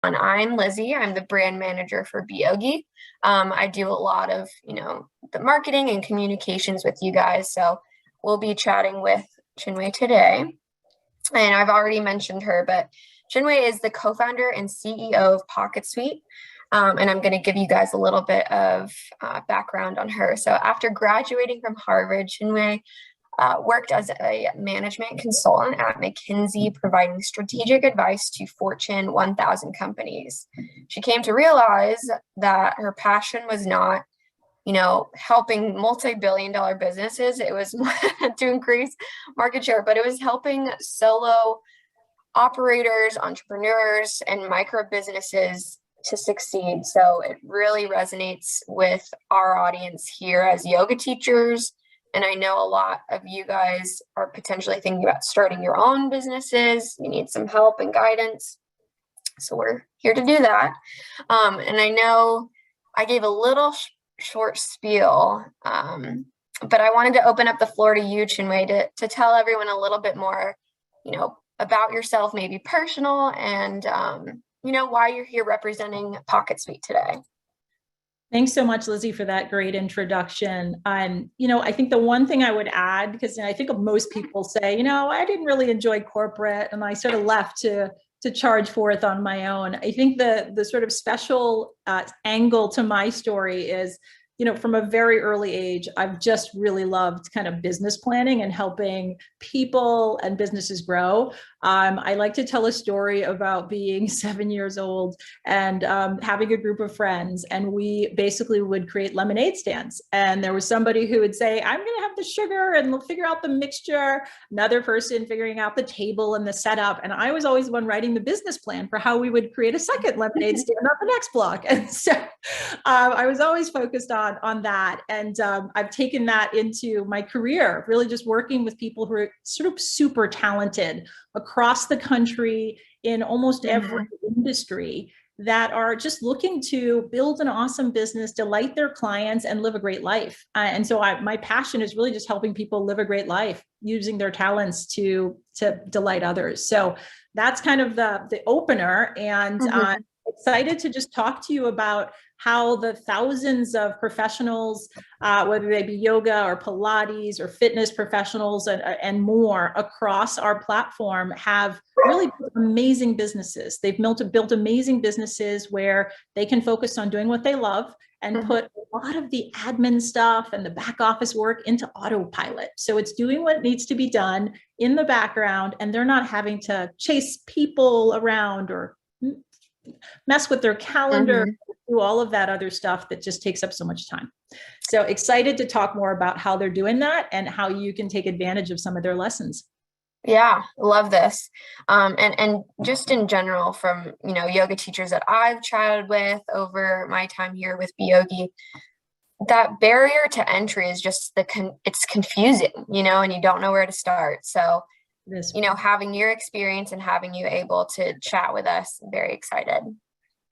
And I'm Lizzie. I'm the brand manager for BeYogi. I do a lot of, the marketing and communications with you guys. So we'll be chatting with Chinwe today. And I've already mentioned her, but Chinwe is the co-founder and CEO of Pocket Suite. And I'm going to give you guys a little bit of background on her. So after graduating from Harvard, Chinwe worked as a management consultant at McKinsey, providing strategic advice to Fortune 1000 companies. She came to realize that her passion was not, helping multi-billion-dollar businesses. It was to increase market share, but it was helping solo operators, entrepreneurs, and micro businesses to succeed. So it really resonates with our audience here as yoga teachers. And I know a lot of you guys are potentially thinking about starting your own businesses. You need some help and guidance. So we're here to do that. And I know I gave a little short spiel, but I wanted to open up the floor to you, Chinwe, to tell everyone a little bit more, about yourself, maybe personal, and, why you're here representing Pocket Suite today. Thanks so much, Lizzie, for that great introduction. I think the one thing I would add, because I think most people say, I didn't really enjoy corporate and I sort of left to charge forth on my own. I think the sort of special angle to my story is, from a very early age, I've just really loved kind of business planning and helping people and businesses grow. I like to tell a story about being 7 years old and having a group of friends, and we basically would create lemonade stands. And there was somebody who would say, I'm going to have the sugar and we'll figure out the mixture. Another person figuring out the table and the setup. And I was always the one writing the business plan for how we would create a second lemonade stand on the next block. And so I was always focused on that. And I've taken that into my career, really just working with people who are sort of super talented across the country in almost every industry that are just looking to build an awesome business, delight their clients, and live a great life. And so my passion is really just helping people live a great life using their talents to delight others. So that's kind of the opener. And I'm excited to just talk to you about how the thousands of professionals, whether they be yoga or Pilates or fitness professionals and more across our platform, have really built amazing businesses. They've built amazing businesses where they can focus on doing what they love and put a lot of the admin stuff and the back office work into autopilot. So it's doing what needs to be done in the background, and they're not having to chase people around or mess with their calendar, do all of that other stuff that just takes up so much time. So excited to talk more about how they're doing that and how you can take advantage of some of their lessons. Yeah, love this. And just in general, from, yoga teachers that I've chatted with over my time here with BeYogi, that barrier to entry is just it's confusing, and you don't know where to start. So, having your experience and having you able to chat with us, very excited.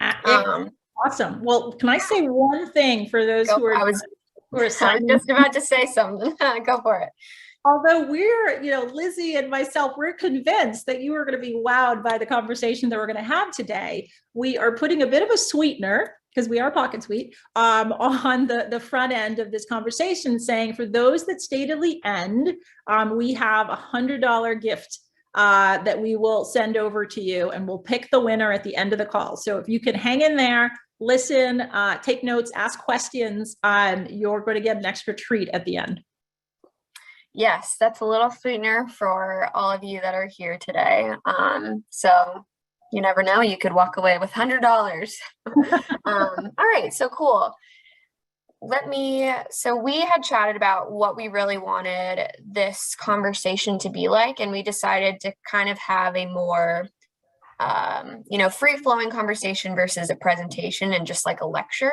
Awesome. Well, can I say one thing for those who are just about to say something. Go for it. Although we're, Lizzie and myself, we're convinced that you are going to be wowed by the conversation that we're going to have today. We are putting a bit of a sweetener, because we are Pocket Suite, on the front end of this conversation, saying for those that stay to the end, we have $100 gift that we will send over to you, and we'll pick the winner at the end of the call. So if you can hang in there, listen, take notes, ask questions, you're going to get an extra treat at the end. Yes, that's a little sweetener for all of you that are here today. So you never know, you could walk away with $100. All right, so cool. So we had chatted about what we really wanted this conversation to be like, and we decided to kind of have a more, free-flowing conversation versus a presentation and just like a lecture.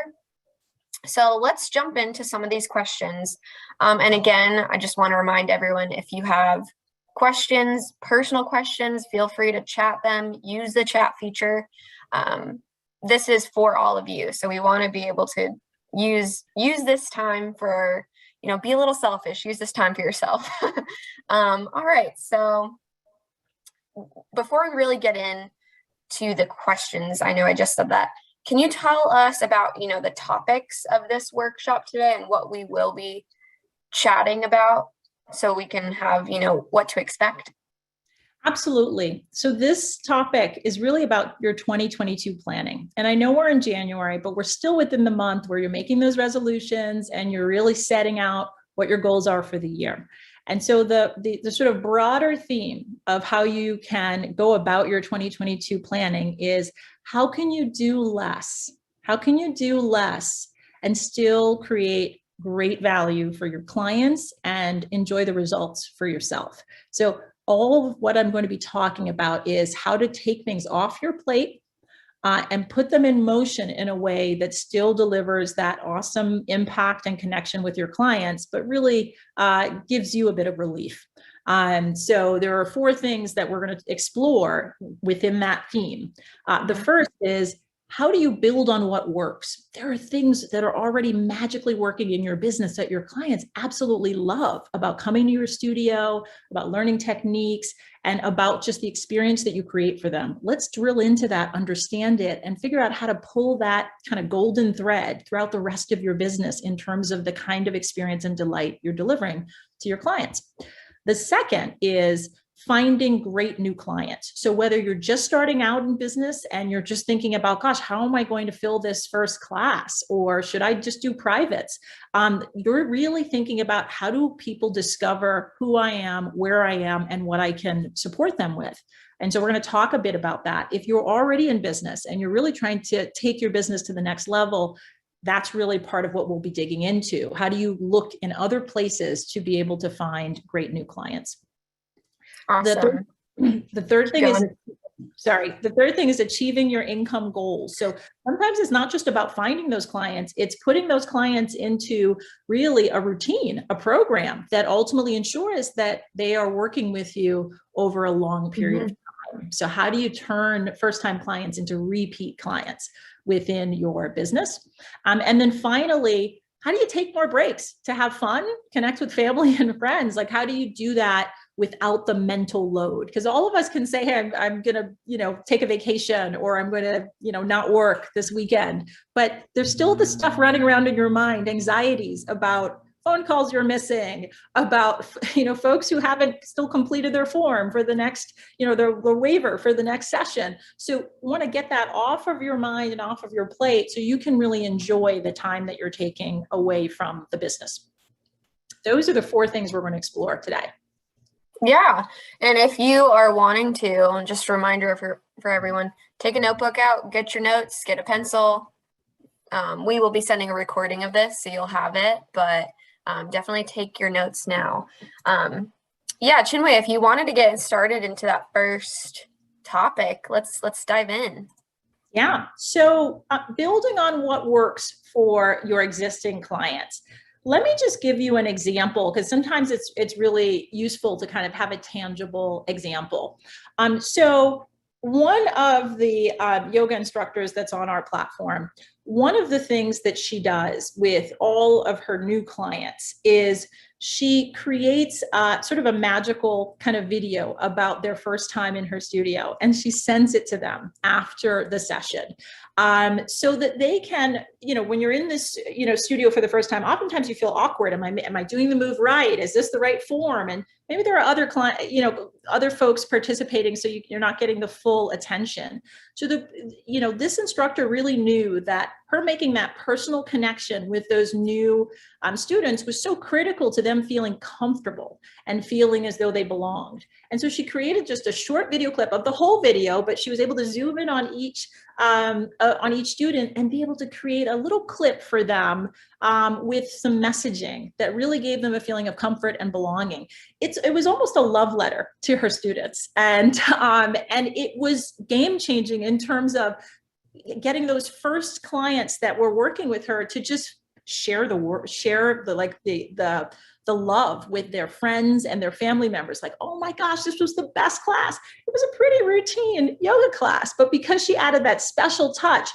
So let's jump into some of these questions. And again, I just want to remind everyone, if you have questions, personal questions, feel free to chat them, use the chat feature. This is for all of you. So we want to be able to use this time for, be a little selfish, use this time for yourself. All right. So before we really get in, to the questions. I know I just said that. Can you tell us about, the topics of this workshop today and what we will be chatting about so we can have, what to expect? Absolutely. So this topic is really about your 2022 planning. And I know we're in January, but we're still within the month where you're making those resolutions and you're really setting out what your goals are for the year. And so the sort of broader theme of how you can go about your 2022 planning is, how can you do less? How can you do less and still create great value for your clients and enjoy the results for yourself? So all of what I'm going to be talking about is how to take things off your plate and put them in motion in a way that still delivers that awesome impact and connection with your clients, but really gives you a bit of relief. So there are 4 things that we're going to explore within that theme. The first is, how do you build on what works? There are things that are already magically working in your business that your clients absolutely love about coming to your studio, about learning techniques, and about just the experience that you create for them. Let's drill into that, understand it, and figure out how to pull that kind of golden thread throughout the rest of your business in terms of the kind of experience and delight you're delivering to your clients. The second is finding great new clients. So whether you're just starting out in business and you're just thinking about, gosh, how am I going to fill this first class? Or should I just do privates? You're really thinking about, how do people discover who I am, where I am, and what I can support them with? And so we're going to talk a bit about that. If you're already in business and you're really trying to take your business to the next level, that's really part of what we'll be digging into. How do you look in other places to be able to find great new clients? Awesome. The third thing is, the third thing is achieving your income goals. So sometimes it's not just about finding those clients, it's putting those clients into really a routine, a program that ultimately ensures that they are working with you over a long period of time. So how do you turn first-time clients into repeat clients within your business? And then finally, how do you take more breaks to have fun, connect with family and friends? Like, how do you do that without the mental load? Because all of us can say, hey, I'm going to, take a vacation, or I'm going to, not work this weekend. But there's still the stuff running around in your mind, anxieties about phone calls you're missing, about, folks who haven't still completed their form for the next, the waiver for the next session. So you want to get that off of your mind and off of your plate so you can really enjoy the time that you're taking away from the business. Those are the 4 things we're going to explore today. Yeah. And if you are wanting to, and just a reminder for everyone, take a notebook out, get your notes, get a pencil. We will be sending a recording of this, so you'll have it, but definitely take your notes now. Yeah, Chinwe, if you wanted to get started into that first topic, let's dive in. Yeah. So building on what works for your existing clients. Let me just give you an example, because sometimes it's really useful to kind of have a tangible example. So one of the yoga instructors that's on our platform, one of the things that she does with all of her new clients is she creates sort of a magical kind of video about their first time in her studio, and she sends it to them after the session. So that they can, when you're in this, studio for the first time, oftentimes you feel awkward. Am I doing the move right? Is this the right form? And maybe there are other other folks participating, so you're not getting the full attention. So this instructor really knew that her making that personal connection with those new students was so critical to them feeling comfortable and feeling as though they belonged. And so she created just a short video clip of the whole video, but she was able to zoom in on each student and be able to create a little clip for them with some messaging that really gave them a feeling of comfort and belonging. It was almost a love letter to her students, and it was game changing in terms of getting those first clients that were working with her to just share the love with their friends and their family members. Like, oh my gosh, this was the best class. It was a pretty routine yoga class, but because she added that special touch,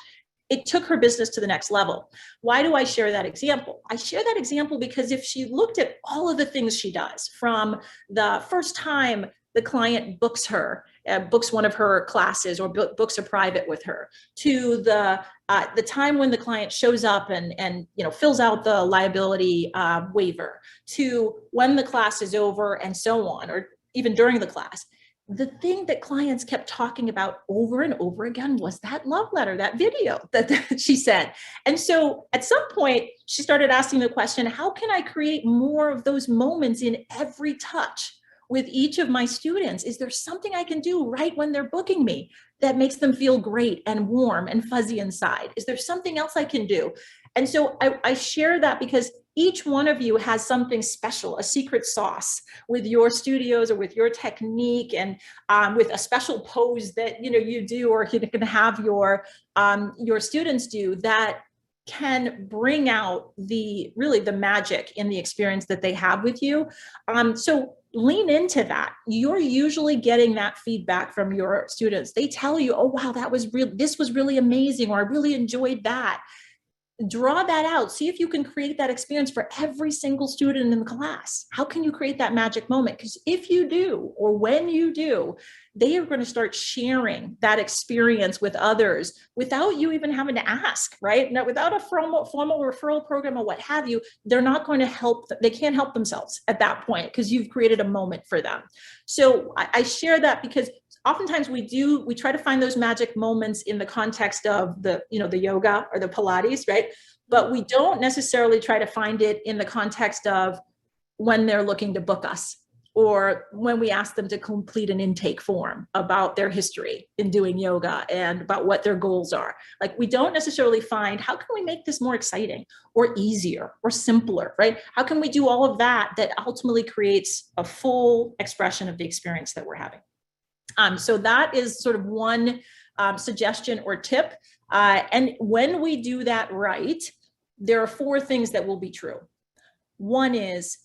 it took her business to the next level. Why do I share that example? I share that example because if she looked at all of the things she does, from the first time the client books her, books one of her classes, or books a private with her, to the time when the client shows up and fills out the liability waiver, to when the class is over, and so on, or even during the class. The thing that clients kept talking about over and over again was that love letter, that video that she sent. And so at some point, she started asking the question, how can I create more of those moments in every touch with each of my students? Is there something I can do right when they're booking me that makes them feel great and warm and fuzzy inside? Is there something else I can do? And so I share that because each one of you has something special, a secret sauce with your studios or with your technique, and with a special pose that you do, or you can have your students do, that can bring out the magic in the experience that they have with you. So lean into that. You're usually getting that feedback from your students. They tell you, oh wow, this was really amazing, or I really enjoyed that. Draw that out. See if you can create that experience for every single student in the class. How can you create that magic moment? Because if you do, or when you do, they are going to start sharing that experience with others without you even having to ask, right? Now, without a formal referral program or what have you, they're not going to help. They can't help themselves at that point because you've created a moment for them. So I share that because oftentimes we try to find those magic moments in the context of the yoga or the Pilates, right? But we don't necessarily try to find it in the context of when they're looking to book us, or when we ask them to complete an intake form about their history in doing yoga and about what their goals are. Like, we don't necessarily find, how can we make this more exciting or easier or simpler, right? How can we do all of that ultimately creates a full expression of the experience that we're having? So that is sort of one suggestion or tip. And when we do that right, there are 4 things that will be true. One is,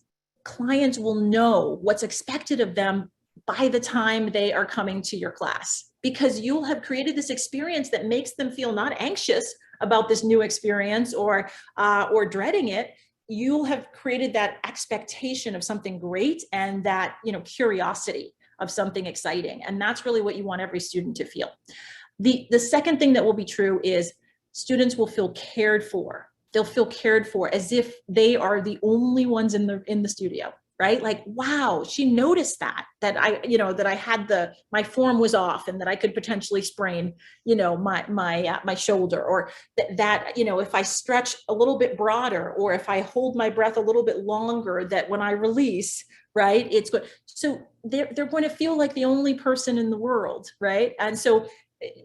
clients will know what's expected of them by the time they are coming to your class, because you'll have created this experience that makes them feel not anxious about this new experience or dreading it. You'll have created that expectation of something great and that curiosity of something exciting. And that's really what you want every student to feel. The second thing that will be true is students will feel cared for. They'll feel cared for as if they are the only ones in the studio, right? Like, wow, she noticed that I had my form was off and that I could potentially sprain, my shoulder, or that if I stretch a little bit broader, or if I hold my breath a little bit longer, that when I release, right, it's good. So they're going to feel like the only person in the world, right? And so,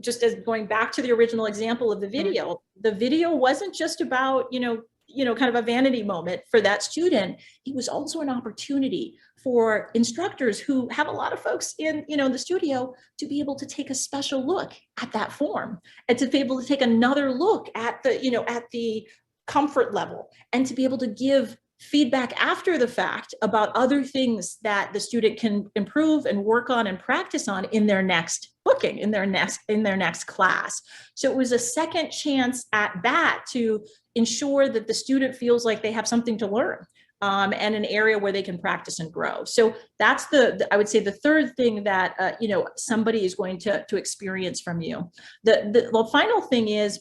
just as going back to the original example of the video wasn't just about, kind of a vanity moment for that student. It was also an opportunity for instructors who have a lot of folks in, the studio, to be able to take a special look at that form, and to be able to take another look at the comfort level, and to be able to give feedback after the fact about other things that the student can improve and work on and practice on in their next booking, in their next class. So it was a second chance at that to ensure that the student feels like they have something to learn, and an area where they can practice and grow. So that's I would say the third thing that somebody is going to experience from you. The final thing is,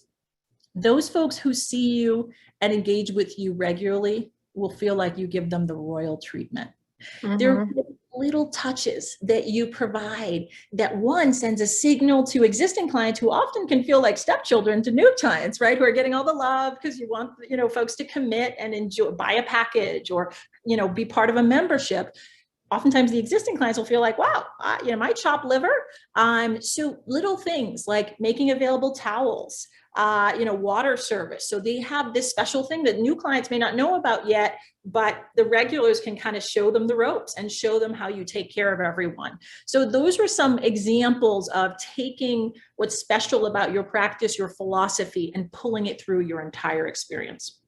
those folks who see you and engage with you regularly will feel like you give them the royal treatment. Mm-hmm. There are little touches that you provide that, one, sends a signal to existing clients who often can feel like stepchildren to new clients, right? Who are getting all the love because you want, folks to commit and enjoy, buy a package, or, be part of a membership. Oftentimes the existing clients will feel like, wow, my chopped liver. So little things like making available towels, water service. So they have this special thing that new clients may not know about yet, but the regulars can kind of show them the ropes and show them how you take care of everyone. So those were some examples of taking what's special about your practice, your philosophy, and pulling it through your entire experience.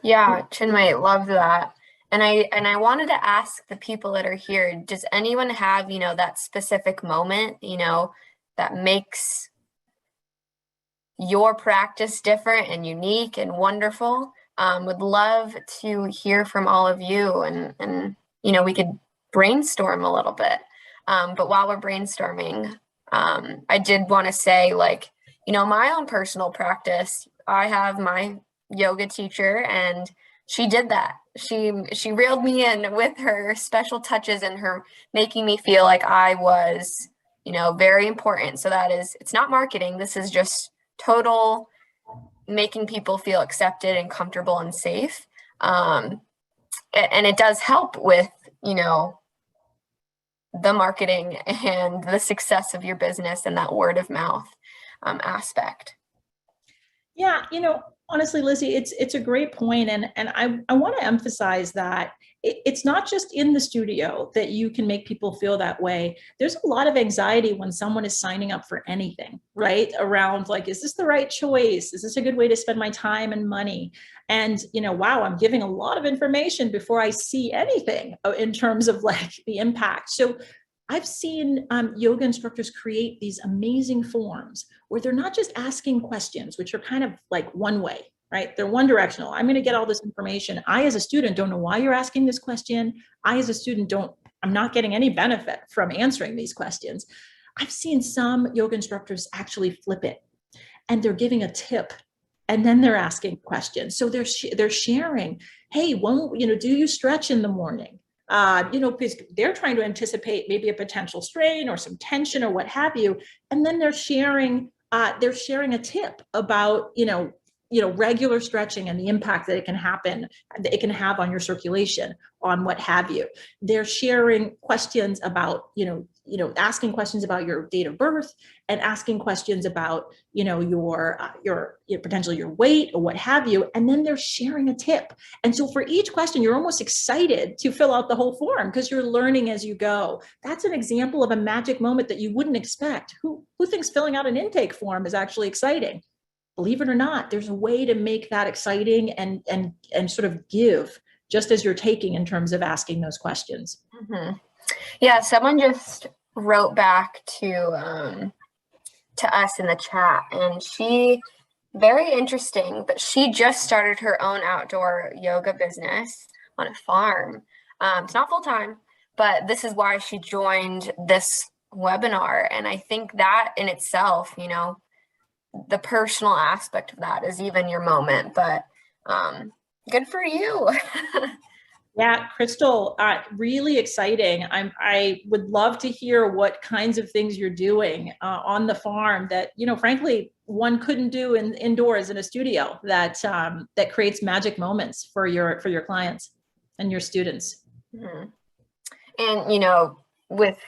Yeah, Chinmay, love that. And I wanted to ask the people that are here, does anyone have, that specific moment, that makes your practice different and unique and wonderful? Would love to hear from all of you, and we could brainstorm a little bit. But while we're brainstorming, I did want to say, like, my own personal practice, I have my yoga teacher, and she did that. She reeled me in with her special touches and her making me feel like I was, very important. So it's not marketing. This is just total making people feel accepted and comfortable and safe. And it does help with, the marketing and the success of your business and that word of mouth aspect. Yeah, honestly, Lizzie, it's a great point, and I want to emphasize that it's not just in the studio that you can make people feel that way. There's a lot of anxiety when someone is signing up for anything, right? Around like, is this the right choice? Is this a good way to spend my time and money? And wow, I'm giving a lot of information before I see anything in terms of like the impact. So I've seen yoga instructors create these amazing forms where they're not just asking questions, which are kind of like one way, right? They're one directional. I'm going to get all this information. I, as a student, don't know why you're asking this question. I, as a student, I'm not getting any benefit from answering these questions. I've seen some yoga instructors actually flip it, and they're giving a tip, and then they're asking questions. So they're sharing, hey, do you stretch in the morning? Because they're trying to anticipate maybe a potential strain or some tension or what have you. And then they're sharing a tip about, regular stretching and the impact that it can have on your circulation, on what have you. They're sharing questions about, asking questions about your date of birth and asking questions about, your potentially your weight or what have you. And then they're sharing a tip. And so for each question, you're almost excited to fill out the whole form because you're learning as you go. That's an example of a magic moment that you wouldn't expect. Who thinks filling out an intake form is actually exciting? Believe it or not, there's a way to make that exciting and sort of give just as you're taking in terms of asking those questions. Mm-hmm. Yeah, someone just wrote back to us in the chat, and very interesting, but she just started her own outdoor yoga business on a farm. It's not full time, but this is why she joined this webinar. And I think that in itself, the personal aspect of that is even your moment, but good for you. Yeah, Crystal, really exciting. I would love to hear what kinds of things you're doing on the farm that, frankly, one couldn't do indoors in a studio that creates magic moments for your clients and your students. Mm-hmm. And, with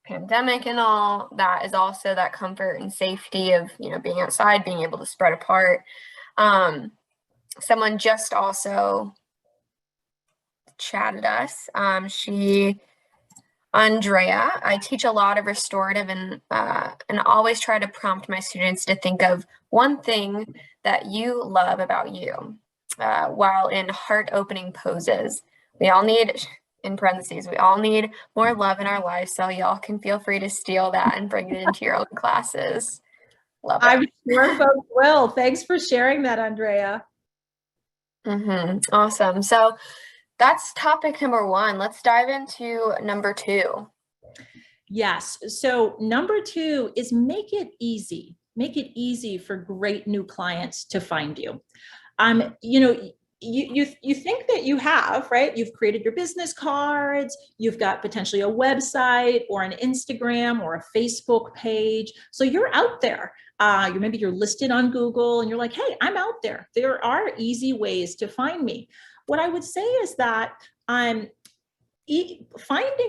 pandemic and all, that is also that comfort and safety of, being outside, being able to spread apart. Someone just also chatted us. Andrea, I teach a lot of restorative and always try to prompt my students to think of one thing that you love about you while in heart-opening poses. We all need, in parentheses, we all need more love in our lives, so y'all can feel free to steal that and bring it into your own classes. Love it. I'm sure folks will. Thanks for sharing that, Andrea. Mm-hmm. Awesome. So that's topic number one. Let's dive into number two. Yes. So number two is make it easy. Make it easy for great new clients to find you. You think that you have, right? You've created your business cards, you've got potentially a website or an Instagram or a Facebook page. So you're out there. Maybe you're listed on Google and you're like, hey, I'm out there. There are easy ways to find me. What I would say is that finding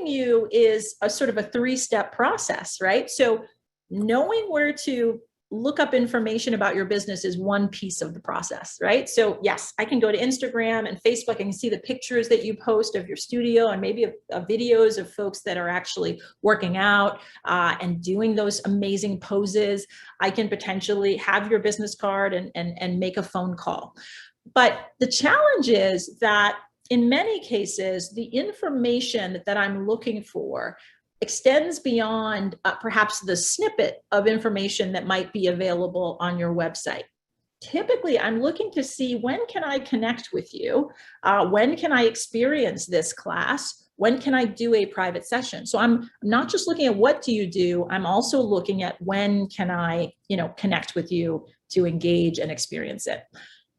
you is a sort of a three-step process, right? So knowing where to look up information about your business is one piece of the process, right? So yes, I can go to Instagram and Facebook. I can see the pictures that you post of your studio and maybe videos of folks that are actually working out and doing those amazing poses. I can potentially have your business card and make a phone call. But the challenge is that in many cases, the information that I'm looking for extends beyond perhaps the snippet of information that might be available on your website. Typically, I'm looking to see when can I connect with you? When can I experience this class? When can I do a private session? So I'm not just looking at what do you do, I'm also looking at when can I, connect with you to engage and experience it.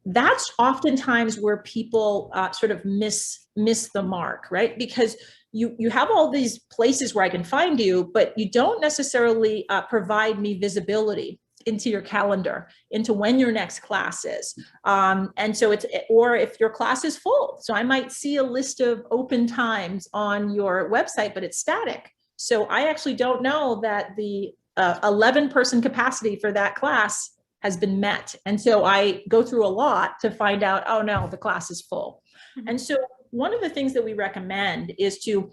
That's oftentimes where people sort of miss the mark, right? Because you have all these places where I can find you, but you don't necessarily provide me visibility into your calendar, into when your next class is. And so or if your class is full. So I might see a list of open times on your website, but it's static. So I actually don't know that the 11-person capacity for that class has been met. And so I go through a lot to find out, oh no, the class is full. And so one of the things that we recommend is to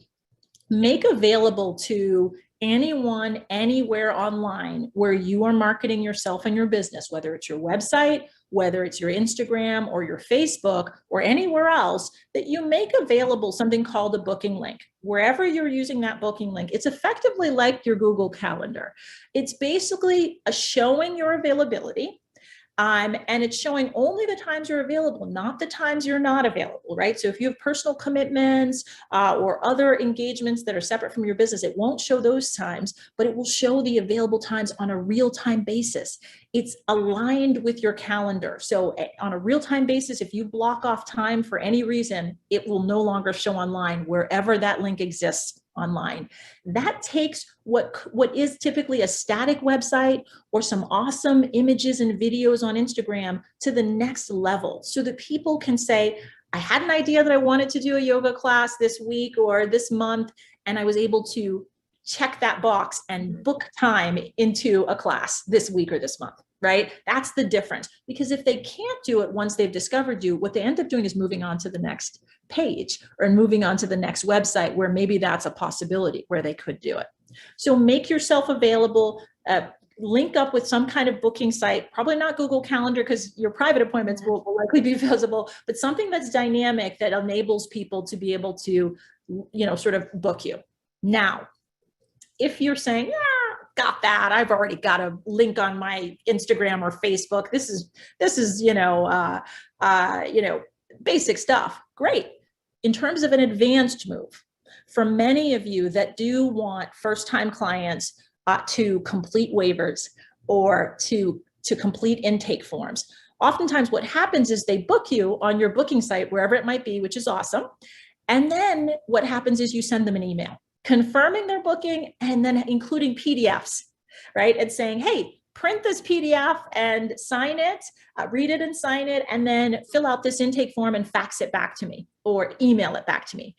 make available to anyone, anywhere online where you are marketing yourself and your business, whether it's your website, whether it's your Instagram or your Facebook or anywhere else, that you make available something called a booking link. Wherever you're using that booking link, it's effectively like your Google Calendar. It's basically showing your availability. And it's showing only the times you're available, not the times you're not available, right? So if you have personal commitments or other engagements that are separate from your business, it won't show those times, but it will show the available times on a real-time basis. It's aligned with your calendar. So on a real-time basis, if you block off time for any reason, it will no longer show online wherever that link exists online. That takes what is typically a static website or some awesome images and videos on Instagram to the next level so that people can say, I had an idea that I wanted to do a yoga class this week or this month, and I was able to check that box and book time into a class this week or this month, right? That's the difference. Because if they can't do it once they've discovered you, what they end up doing is moving on to the next page or moving on to the next website where maybe that's a possibility where they could do it. So make yourself available, link up with some kind of booking site, probably not Google Calendar because your private appointments will likely be visible, but something that's dynamic that enables people to be able to, sort of book you. Now, if you're saying, yeah, got that, I've already got a link on my Instagram or Facebook. This is basic stuff. Great. In terms of an advanced move, for many of you that do want first-time clients to complete waivers or to complete intake forms, oftentimes what happens is they book you on your booking site, wherever it might be, which is awesome. And then what happens is you send them an email confirming their booking and then including PDFs, right? And saying, hey, print this PDF and sign it, read it and sign it, and then fill out this intake form and fax it back to me or email it back to me.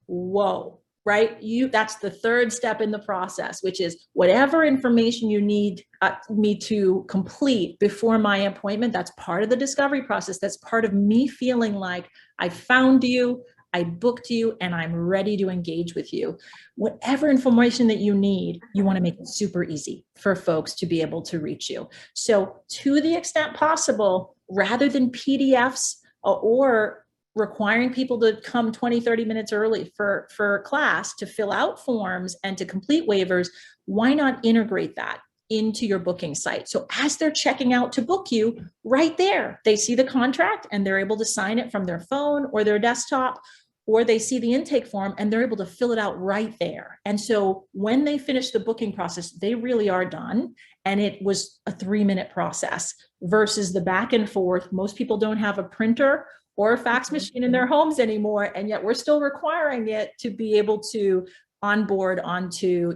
Whoa, right? That's the third step in the process, which is whatever information you need me to complete before my appointment. That's part of the discovery process. That's part of me feeling like I found you, I booked you, and I'm ready to engage with you. Whatever information that you need, you want to make it super easy for folks to be able to reach you. So to the extent possible, rather than PDFs or requiring people to come 20, 30 minutes early for class to fill out forms and to complete waivers, why not integrate that into your booking site? So as they're checking out to book you, right there, they see the contract and they're able to sign it from their phone or their desktop, or they see the intake form and they're able to fill it out right there. And so when they finish the booking process, they really are done. And it was a 3-minute process versus the back and forth. Most people don't have a printer or a fax machine in their homes anymore. And yet we're still requiring it to be able to onboard onto,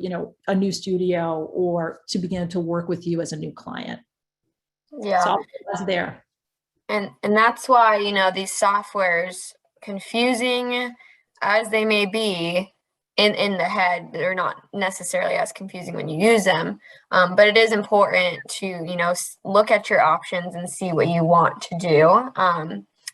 a new studio or to begin to work with you as a new client. Yeah. So that's there. And that's why, these softwares, confusing as they may be in the head, they're not necessarily as confusing when you use them. But it is important to, look at your options and see what you want to do.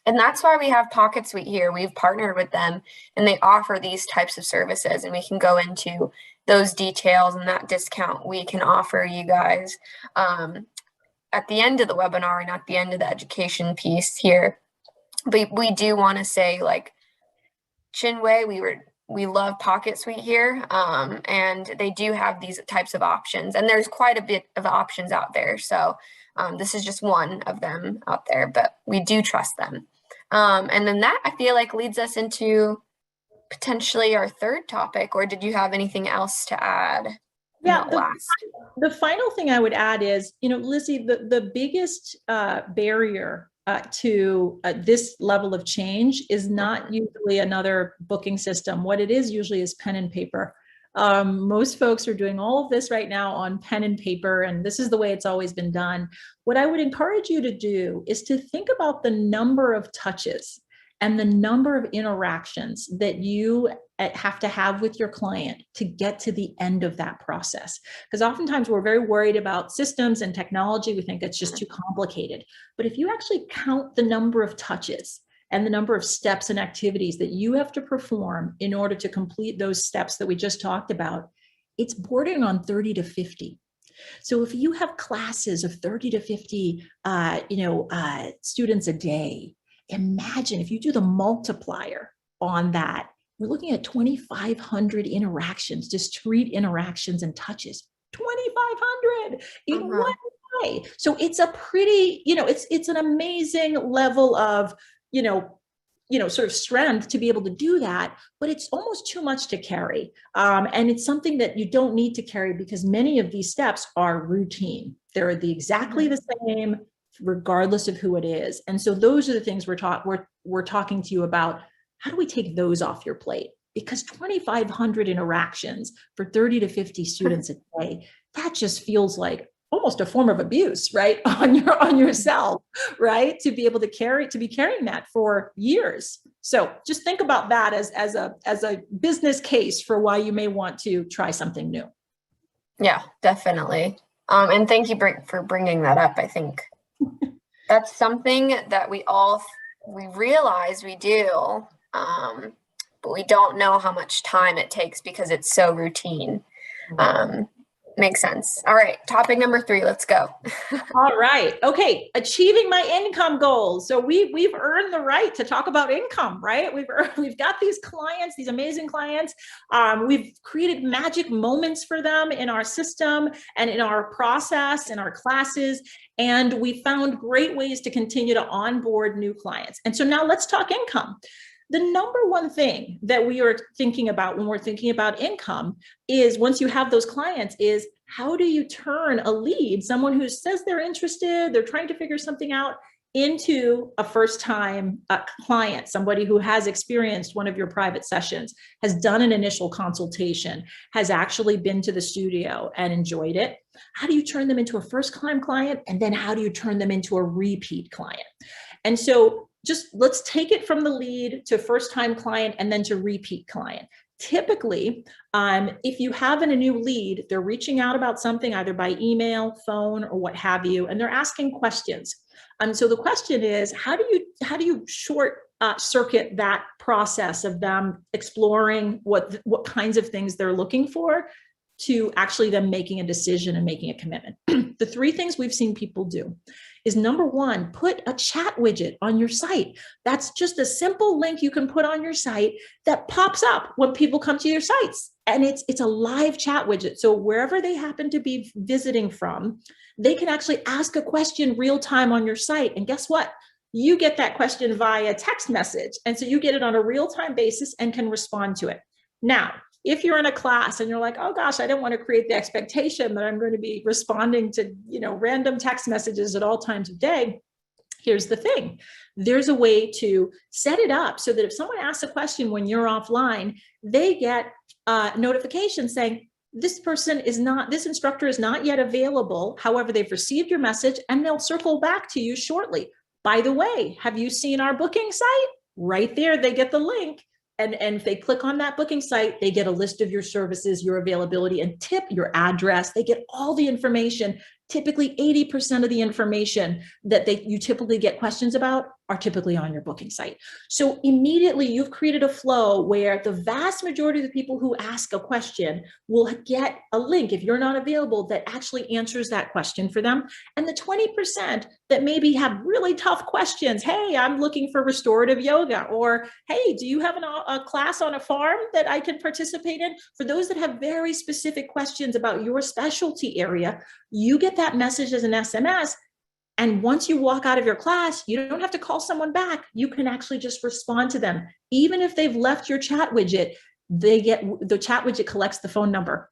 And that's why we have Pocket Suite here. We've partnered with them and they offer these types of services, and we can go into those details and that discount we can offer you guys at the end of the webinar and at the end of the education piece here. But we do want to say, like, Chinwei, we love Pocket Suite here, and they do have these types of options, and there's quite a bit of options out there. So this is just one of them out there, but we do trust them. And then that, I feel like, leads us into potentially our third topic, or did you have anything else to add in Yeah, that last? the final thing I would add is, Lizzie, the biggest barrier to this level of change is not usually another booking system. What it is usually is pen and paper. Most folks are doing all of this right now on pen and paper, and this is the way it's always been done. What I would encourage you to do is to think about the number of touches and the number of interactions that you have to have with your client to get to the end of that process. Because oftentimes we're very worried about systems and technology. We think it's just too complicated. But if you actually count the number of touches and the number of steps and activities that you have to perform in order to complete those steps that we just talked about, it's bordering on 30 to 50. So if you have classes of 30 to 50, students a day, imagine if you do the multiplier on that, we're looking at 2,500 interactions, discrete interactions and touches, 2,500 in one day. So it's a pretty, it's an amazing level of, sort of strength to be able to do that, but it's almost too much to carry. And it's something that you don't need to carry because many of these steps are routine. They're exactly the same, regardless of who it is. And so those are the things we're talking to you about. How do we take those off your plate? Because 2,500 interactions for 30 to 50 students a day, that just feels like almost a form of abuse, right? On yourself, right? To be carrying that for years. So just think about that as a business case for why you may want to try something new. Yeah, definitely. And thank you for bringing that up. I think that's something that we realize we do, but we don't know how much time it takes because it's so routine. Makes sense. All right, topic number 3, let's go. All right. Okay, achieving my income goals. So we've earned the right to talk about income, right? We've got these clients, these amazing clients. We've created magic moments for them in our system and in our process, in our classes, and we found great ways to continue to onboard new clients. And so now let's talk income. The number one thing that we are thinking about when we're thinking about income is, once you have those clients, is how do you turn a lead, someone who says they're interested, they're trying to figure something out, into a first-time client, somebody who has experienced one of your private sessions, has done an initial consultation, has actually been to the studio and enjoyed it. How do you turn them into a first-time client? And then how do you turn them into a repeat client? And so just let's take it from the lead to first-time client and then to repeat client. Typically, if you have a new lead, they're reaching out about something either by email, phone, or what have you, and they're asking questions. So the question is, how do you short circuit that process of them exploring what kinds of things they're looking for to actually them making a decision and making a commitment? The 3 things we've seen people do is, number 1, put a chat widget on your site. That's just a simple link you can put on your site that pops up when people come to your sites. And it's a live chat widget. So wherever they happen to be visiting from, they can actually ask a question real time on your site. And guess what? You get that question via text message. And so you get it on a real time basis and can respond to it. Now, if you're in a class and you're like, oh gosh, I don't want to create the expectation that I'm going to be responding to, random text messages at all times of day, here's the thing. There's a way to set it up so that if someone asks a question when you're offline, they get a notification saying, this instructor is not yet available. However, they've received your message and they'll circle back to you shortly. By the way, have you seen our booking site? Right there, they get the link. And if they click on that booking site, they get a list of your services, your availability, and your address. They get all the information. Typically 80% of the information that you typically get questions about are typically on your booking site. So immediately you've created a flow where the vast majority of the people who ask a question will get a link, if you're not available, that actually answers that question for them. And the 20% that maybe have really tough questions, hey, I'm looking for restorative yoga, or hey, do you have a class on a farm that I can participate in? For those that have very specific questions about your specialty area, you get that message as an SMS. And once you walk out of your class, you don't have to call someone back. You can actually just respond to them. Even if they've left your chat widget, the chat widget collects the phone number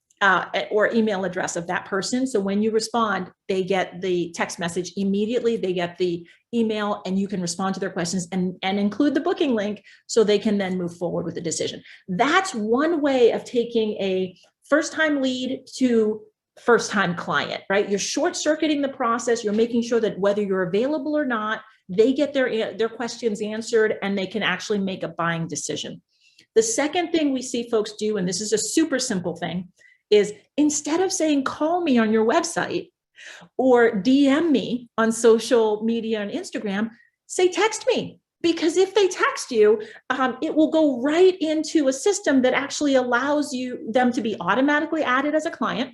or email address of that person. So when you respond, they get the text message immediately, they get the email, and you can respond to their questions and include the booking link so they can then move forward with a decision. That's one way of taking a first-time lead to first-time client, right? You're short-circuiting the process. You're making sure that whether you're available or not, they get their questions answered and they can actually make a buying decision. The second thing we see folks do, and this is a super simple thing, is instead of saying, call me on your website or DM me on social media and Instagram, say, text me. Because if they text you, it will go right into a system that actually allows them to be automatically added as a client.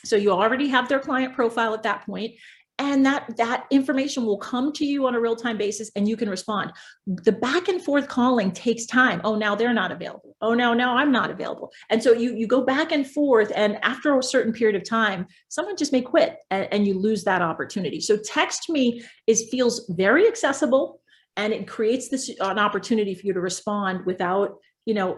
So you already have their client profile at that point, and that information will come to you on a real-time basis and you can respond. The back and forth calling takes time. Oh, now they're not available. Oh, no, I'm not available. And so you go back and forth, and after a certain period of time, someone just may quit and you lose that opportunity. So text me feels very accessible, and it creates an opportunity for you to respond without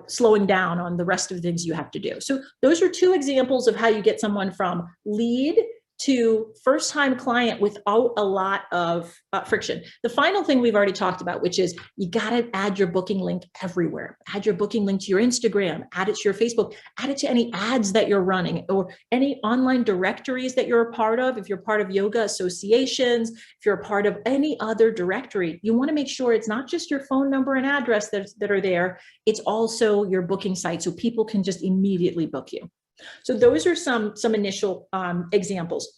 slowing down on the rest of the things you have to do. So those are two examples of how you get someone from lead to first-time client without a lot of friction. The final thing we've already talked about, which is you got to add your booking link everywhere. Add your booking link to your Instagram, add it to your Facebook, add it to any ads that you're running or any online directories that you're a part of. If you're part of yoga associations, if you're a part of any other directory, you want to make sure it's not just your phone number and address that are there, it's also your booking site so people can just immediately book you. So those are some initial examples.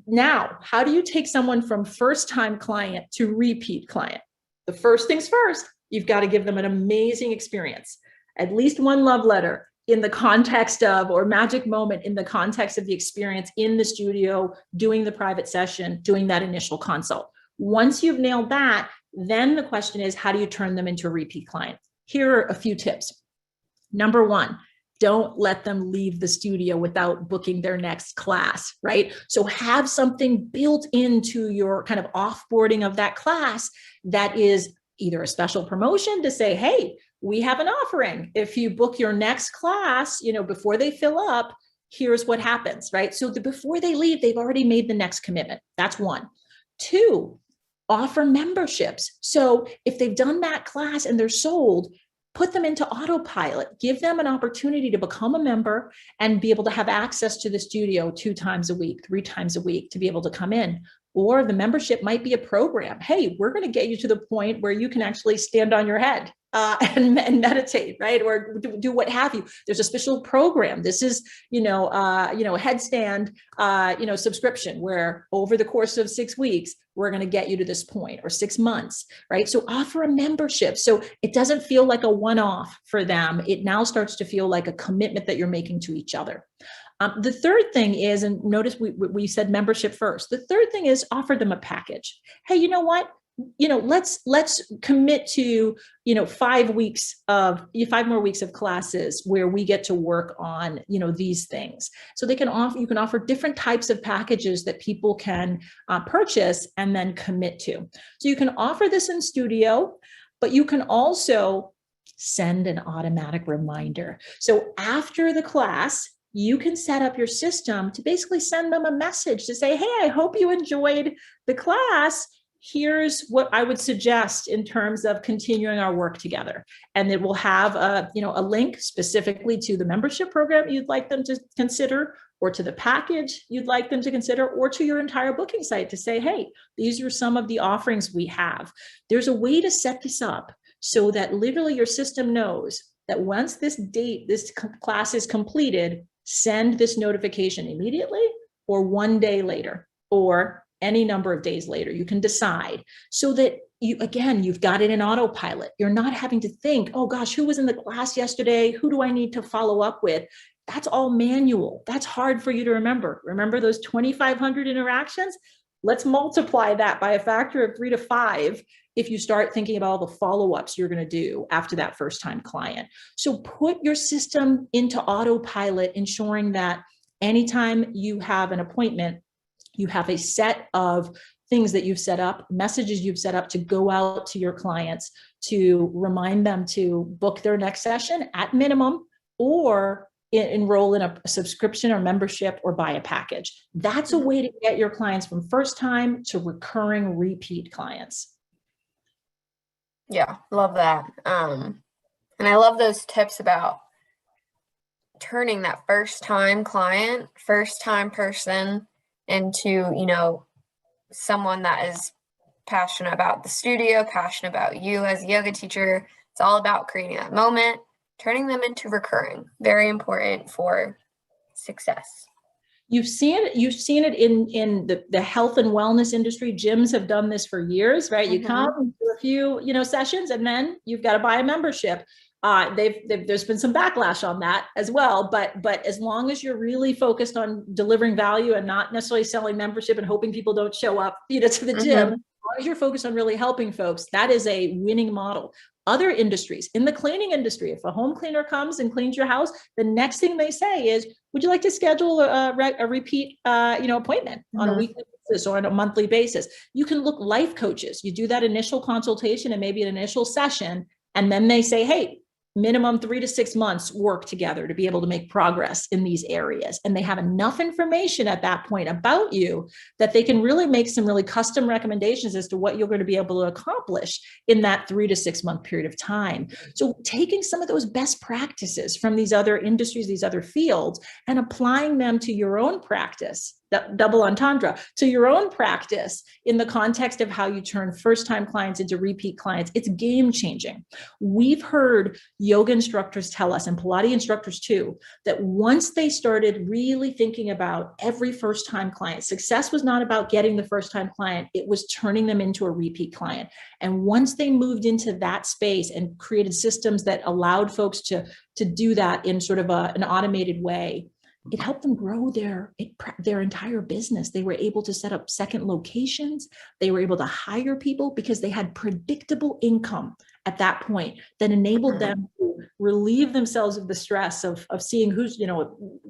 Now, how do you take someone from first-time client to repeat client? The first things first, you've got to give them an amazing experience, at least one love letter in the context of, or magic moment in the context of the experience in the studio, doing the private session, doing that initial consult. Once you've nailed that, then the question is, how do you turn them into a repeat client? Here are a few tips. Number one, don't let them leave the studio without booking their next class, right? So have something built into your kind of offboarding of that class that is either a special promotion to say, hey, we have an offering. If you book your next class, before they fill up, here's what happens, right? So before they leave, they've already made the next commitment. That's one. Two, offer memberships. So if they've done that class and they're sold, put them into autopilot, give them an opportunity to become a member and be able to have access to the studio 2 times a week, 3 times a week to be able to come in. Or the membership might be a program. Hey, we're going to get you to the point where you can actually stand on your head and meditate, right? Or do what have you. There's a special program. This is, a headstand, subscription where over the course of 6 weeks, we're going to get you to this point, or 6 months, right? So offer a membership. So it doesn't feel like a one-off for them. It now starts to feel like a commitment that you're making to each other. The third thing is, and notice we said membership first. The third thing is offer them a package. Hey, you know what? Let's commit to 5 more weeks of classes where we get to work on these things. So you can offer different types of packages that people can purchase and then commit to. So you can offer this in studio, but you can also send an automatic reminder. So after the class, you can set up your system to basically send them a message to say, hey, I hope you enjoyed the class. Here's what I would suggest in terms of continuing our work together. And it will have a link specifically to the membership program you'd like them to consider, or to the package you'd like them to consider, or to your entire booking site to say, hey, these are some of the offerings we have. There's a way to set this up so that literally your system knows that once this class is completed, send this notification immediately or 1 day later or any number of days later. You can decide so that you've got it in autopilot. You're not having to think, oh gosh, who was in the class yesterday? Who do I need to follow up with? That's all manual. That's hard for you to remember. Remember those 2,500 interactions? Let's multiply that by a factor of 3 to 5 if you start thinking about all the follow-ups you're going to do after that first-time client. So put your system into autopilot, ensuring that anytime you have an appointment, you have a set of things that you've set up, messages you've set up to go out to your clients to remind them to book their next session at minimum, or enroll in a subscription or membership or buy a package. That's a way to get your clients from first time to recurring repeat clients. Yeah, love that. And I love those tips about turning that first time client, first time person into, someone that is passionate about the studio, passionate about you as a yoga teacher. It's all about creating that moment, turning them into recurring. Very important for success. You've seen it in the health and wellness industry. Gyms have done this for years, right? You come, do a few, sessions, and then you've got to buy a membership. There's been some backlash on that as well, but as long as you're really focused on delivering value and not necessarily selling membership and hoping people don't show up, to the gym, as long as you're focused on really helping folks, that is a winning model. Other industries, in the cleaning industry, if a home cleaner comes and cleans your house, the next thing they say is, would you like to schedule a repeat, appointment on a weekly basis or on a monthly basis? You can look life coaches. You do that initial consultation and maybe an initial session, and then they say, hey, minimum 3 to 6 months work together to be able to make progress in these areas. And they have enough information at that point about you that they can really make some really custom recommendations as to what you're going to be able to accomplish in that 3 to 6 month period of time. So taking some of those best practices from these other industries, these other fields, and applying them to your own practice, double entendre, to your own practice in the context of how you turn first-time clients into repeat clients. It's game changing. We've heard yoga instructors tell us, and Pilates instructors too, that once they started really thinking about every first-time client, success was not about getting the first-time client, it was turning them into a repeat client. And once they moved into that space and created systems that allowed folks to do that in sort of an automated way, it helped them grow their entire business. They were able to set up second locations. They were able to hire people because they had predictable income at that point that enabled them to relieve themselves of the stress of seeing who's,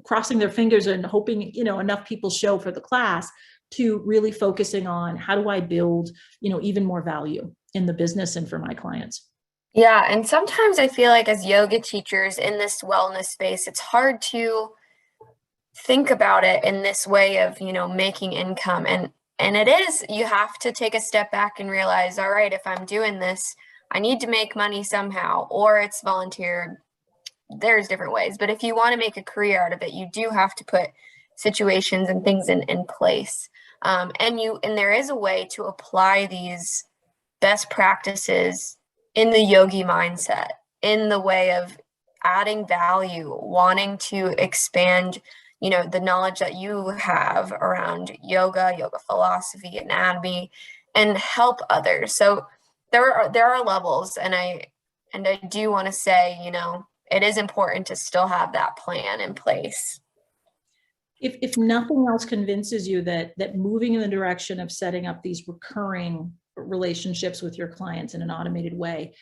crossing their fingers and hoping, enough people show for the class, to really focusing on how do I build, even more value in the business and for my clients. Yeah. And sometimes I feel like as yoga teachers in this wellness space, it's hard to think about it in this way of, making income. And it is, you have to take a step back and realize, all right, if I'm doing this, I need to make money somehow, or it's volunteer. There's different ways, but if you want to make a career out of it, you do have to put situations and things in place. And there is a way to apply these best practices in the yogi mindset, in the way of adding value, wanting to expand the knowledge that you have around yoga philosophy, anatomy, and help others. So there are levels, and I do want to say, it is important to still have that plan in place. If nothing else convinces you that moving in the direction of setting up these recurring relationships with your clients in an automated way,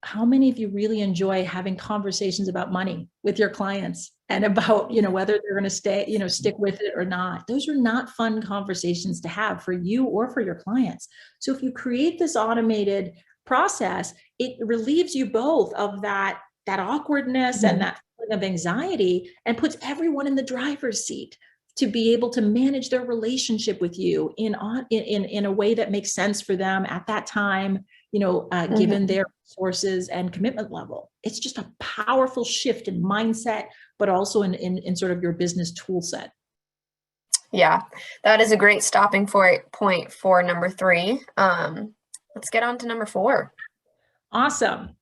how many of you really enjoy having conversations about money with your clients and about, whether they're going to stay, stick with it or not? Those are not fun conversations to have for you or for your clients. So if you create this automated process, it relieves you both of that awkwardness and that feeling of anxiety, and puts everyone in the driver's seat to be able to manage their relationship with you in a way that makes sense for them at that time, given their resources and commitment level. It's just a powerful shift in mindset, but also in sort of your business tool set. Yeah, that is a great stopping point for number 3. Let's get on to number 4. Awesome.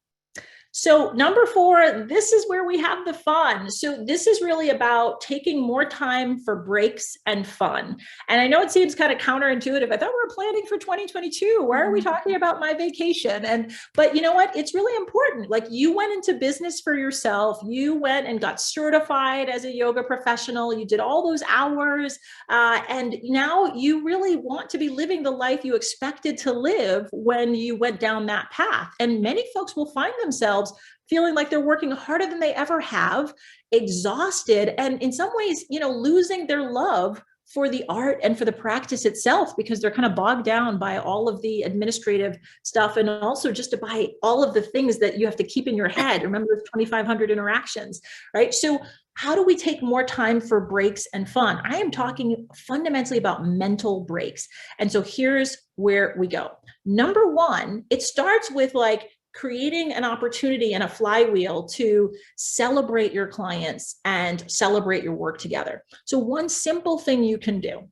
So number 4, this is where we have the fun. So this is really about taking more time for breaks and fun. And I know it seems kind of counterintuitive. I thought we were planning for 2022. Why are we talking about my vacation? But you know what? It's really important. Like, you went into business for yourself. You went and got certified as a yoga professional. You did all those hours. And now you really want to be living the life you expected to live when you went down that path. And many folks will find themselves feeling like they're working harder than they ever have, exhausted, and in some ways, losing their love for the art and for the practice itself, because they're kind of bogged down by all of the administrative stuff, and also just to buy all of the things that you have to keep in your head. Remember, there's 2,500 interactions, right? So how do we take more time for breaks and fun? I am talking fundamentally about mental breaks. And so here's where we go. Number one, it starts with like creating an opportunity and a flywheel to celebrate your clients and celebrate your work together. So one simple thing you can do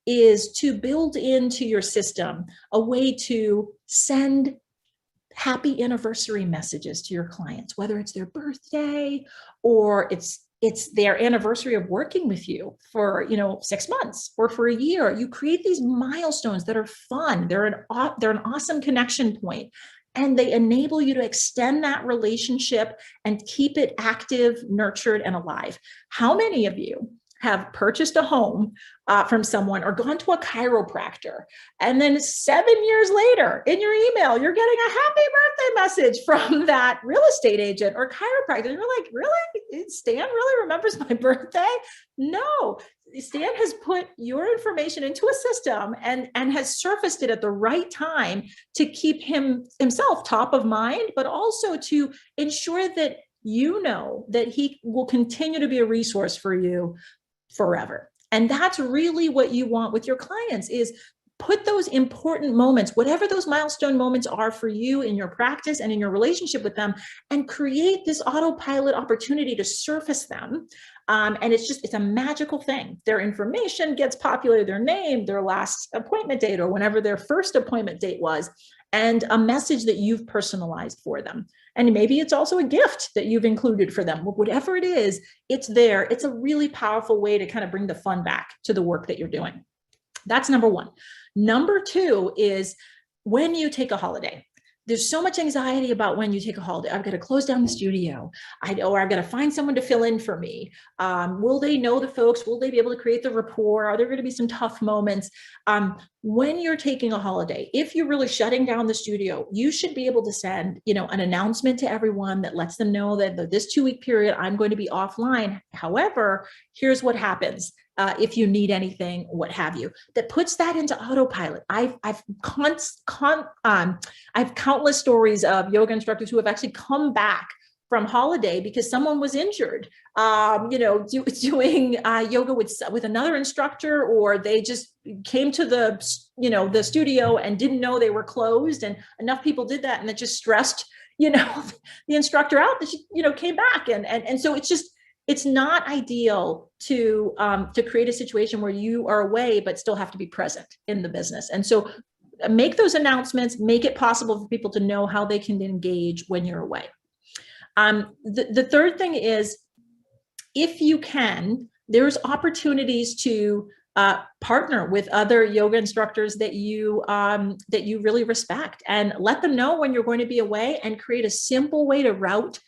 is to build into your system a way to send happy anniversary messages to your clients, whether it's their birthday or it's their anniversary of working with you for 6 months or for a year. You create these milestones that are fun. They're an awesome connection point, and they enable you to extend that relationship and keep it active, nurtured, and alive. How many of you have purchased a home from someone or gone to a chiropractor, and then 7 years later in your email, you're getting a happy birthday message from that real estate agent or chiropractor? And you're like, really? Stan really remembers my birthday? No, Stan has put your information into a system and has surfaced it at the right time to keep himself top of mind, but also to ensure that you know that he will continue to be a resource for you forever. And that's really what you want with your clients, is put those important moments, whatever those milestone moments are for you in your practice and in your relationship with them, and create this autopilot opportunity to surface them. And it's a magical thing. Their information gets populated, their name, their last appointment date, or whenever their first appointment date was, and a message that you've personalized for them. And maybe it's also a gift that you've included for them. Whatever it is, it's there. It's a really powerful way to kind of bring the fun back to the work that you're doing. That's number one. Number two is when you take a holiday. There's so much anxiety about when you take a holiday. I've got to close down the studio. Or I've got to find someone to fill in for me. Will they know the folks? Will they be able to create the rapport? Are there going to be some tough moments? When you're taking a holiday, if you're really shutting down the studio, you should be able to send, an announcement to everyone that lets them know that this 2-week period, I'm going to be offline. However, here's what happens. If you need anything, what have you, that puts that into autopilot. I've countless stories of yoga instructors who have actually come back from holiday because someone was injured, doing yoga with another instructor, or they just came to the studio and didn't know they were closed, and enough people did that, and it just stressed, the instructor out that she, came back, and so it's not ideal to create a situation where you are away but still have to be present in the business. And so make those announcements, make it possible for people to know how they can engage when you're away. The third thing is, if you can, there's opportunities to partner with other yoga instructors that you really respect, and let them know when you're going to be away, and create a simple way to route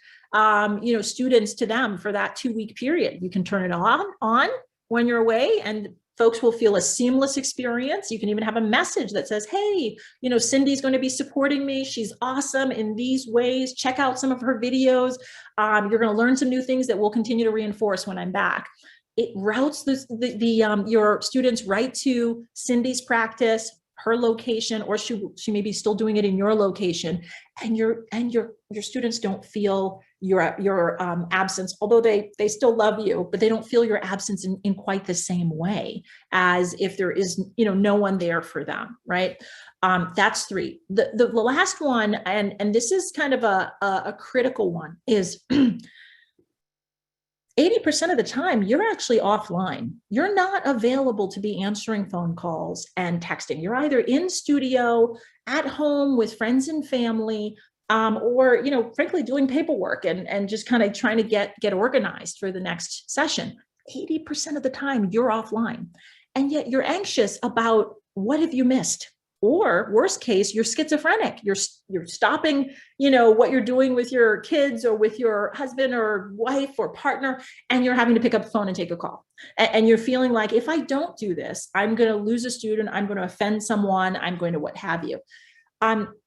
students to them for that 2-week period. You can turn it on when you're away, and folks will feel a seamless experience. You can even have a message that says, hey, Cindy's going to be supporting me. She's awesome in these ways. Check out some of her videos. You're going to learn some new things that we'll continue to reinforce when I'm back. It routes your students right to Cindy's practice, her location, or she may be still doing it in your location, and your students don't feel your absence, although they still love you, but they don't feel your absence in quite the same way as if there is no one there for them, right? That's 3. The last one, and this is kind of a critical one, is 80% of the time, you're actually offline. You're not available to be answering phone calls and texting. You're either in studio, at home with friends and family, or, frankly, doing paperwork and just kind of trying to get organized for the next session. 80% of the time, you're offline. And yet you're anxious about, what have you missed? Or worst case, you're schizophrenic. You're stopping, what you're doing with your kids or with your husband or wife or partner, and you're having to pick up the phone and take a call. And you're feeling like, if I don't do this, I'm going to lose a student. I'm going to offend someone. I'm going to what have you.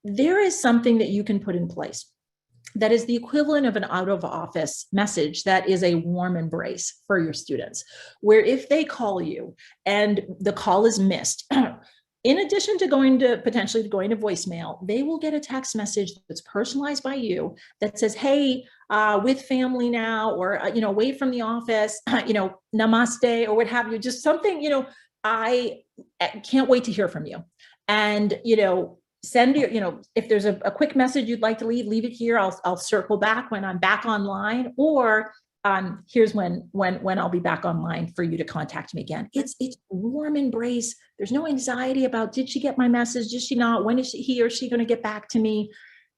There is something that you can put in place. that is the equivalent of an out of office message that is a warm embrace for your students, where if they call you and the call is missed, in addition to potentially going to voicemail, they will get a text message that's personalized by you that says, hey, with family now, or, away from the office, namaste, or what have you, just something, I can't wait to hear from you. And, send your, if there's a quick message you'd like to leave it here. I'll circle back when I'm back online, or here's when I'll be back online for you to contact me again. It's warm embrace. There's no anxiety about, did she get my message? Did she not? When is he or she going to get back to me?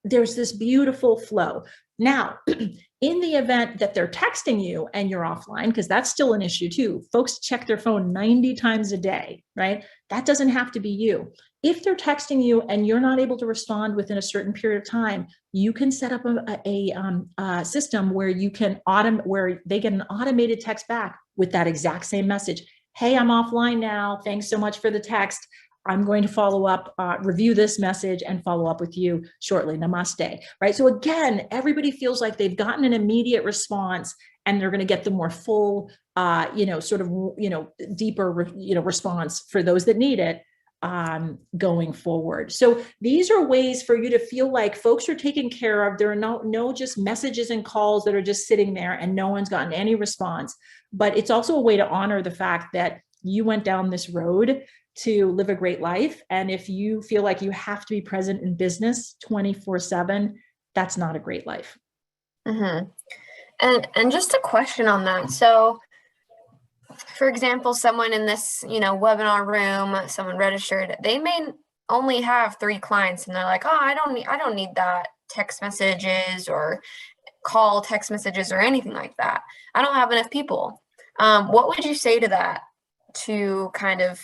There's this beautiful flow. Now, in the event that they're texting you and you're offline, because that's still an issue too. Folks check their phone 90 times a day, right? That doesn't have to be you. If they're texting you and you're not able to respond within a certain period of time, you can set up a system where where they get an automated text back with that exact same message. Hey, I'm offline now. Thanks so much for the text. I'm going to follow up, review this message and follow up with you shortly. Namaste, right? So again, everybody feels like they've gotten an immediate response and they're going to get the more full, deeper, response for those that need it going forward. So these are ways for you to feel like folks are taken care of. There are no just messages and calls that are just sitting there and no one's gotten any response. But it's also a way to honor the fact that you went down this road to live a great life. And if you feel like you have to be present in business 24/7, that's not a great life. Mm-hmm. And just a question on that. So, for example, someone in this, webinar room, someone registered, they may only have 3 clients and they're like, oh, I don't need that text messages or call text messages or anything like that. I don't have enough people. What would you say to that to kind of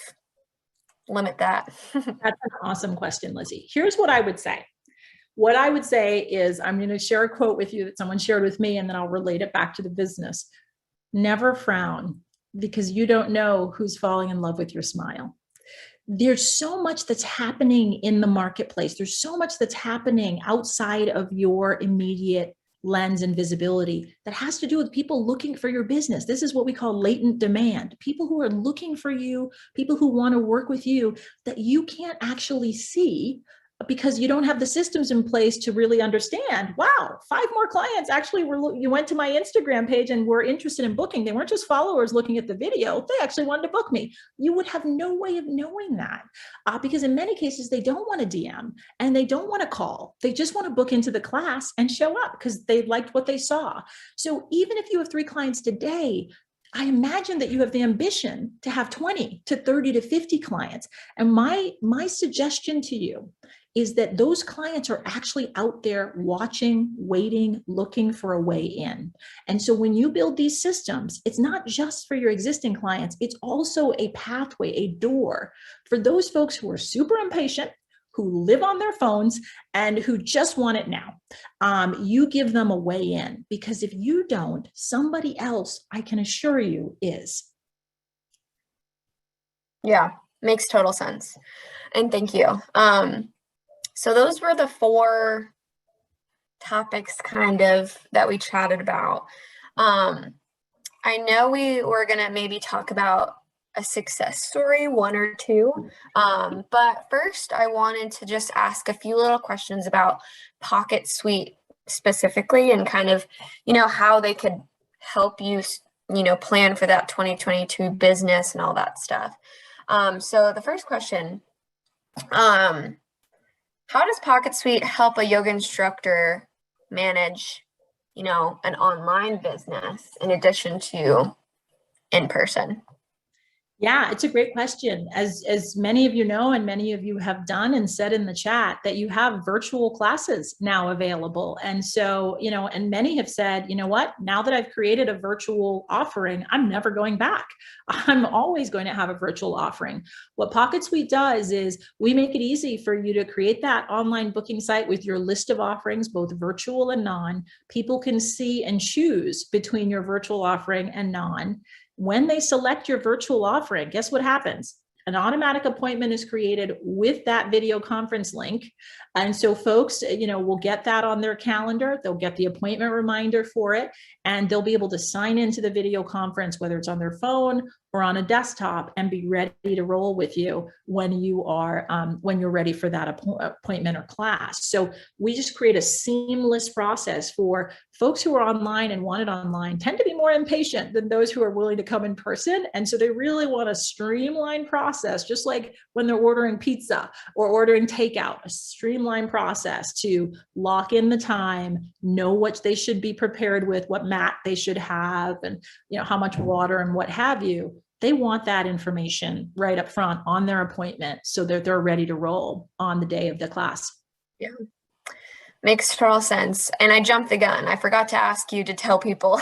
limit that? That's an awesome question, Lizzie. Here's what I would say. What I would say is, I'm going to share a quote with you that someone shared with me, and then I'll relate it back to the business. Never frown, because you don't know who's falling in love with your smile. There's so much that's happening in the marketplace. There's so much that's happening outside of your immediate lens and visibility that has to do with people looking for your business. This is what we call latent demand. People who are looking for you, people who want to work with you that you can't actually see because you don't have the systems in place to really understand, wow, 5 more clients actually you went to my Instagram page and were interested in booking. They weren't just followers looking at the video. They actually wanted to book me. You would have no way of knowing that because in many cases, they don't want to DM and they don't want to call. They just want to book into the class and show up because they liked what they saw. So even if you have 3 clients today, I imagine that you have the ambition to have 20 to 30 to 50 clients. And my suggestion to you is that those clients are actually out there watching, waiting, looking for a way in. And so when you build these systems, it's not just for your existing clients, it's also a pathway, a door for those folks who are super impatient, who live on their phones and who just want it now. You give them a way in, because if you don't, somebody else, I can assure you, is. Yeah, makes total sense. And thank you. So those were the 4 topics kind of that we chatted about. I know we were going to maybe talk about a success story, 1 or 2. But first, I wanted to just ask a few little questions about Pocket Suite specifically and kind of, how they could help you, plan for that 2022 business and all that stuff. So the first question, how does Pocket Suite help a yoga instructor manage, an online business in addition to in person? Yeah, it's a great question. As many of you know, and many of you have done and said in the chat, that you have virtual classes now available. And so, and many have said, you know what, now that I've created a virtual offering, I'm never going back. I'm always going to have a virtual offering. What Pocket Suite does is we make it easy for you to create that online booking site with your list of offerings, both virtual and non. People can see and choose between your virtual offering and non. When they select your virtual offering, guess what happens? an automatic appointment is created with that video conference link. And so folks, will get that on their calendar. They'll get the appointment reminder for it, and they'll be able to sign into the video conference, whether it's on their phone or on a desktop, and be ready to roll with you when you're ready for that appointment or class. So we just create a seamless process for folks who are online and want it online. Tend to be more impatient than those who are willing to come in person. And so they really want a streamlined process, just like when they're ordering pizza or ordering takeout, a streamlined process to lock in the time, know what they should be prepared with, what mat they should have, and how much water and what have you. They want that information right up front on their appointment so that they're ready to roll on the day of the class. Yeah, makes total sense. And I jumped the gun. I forgot to ask you to tell people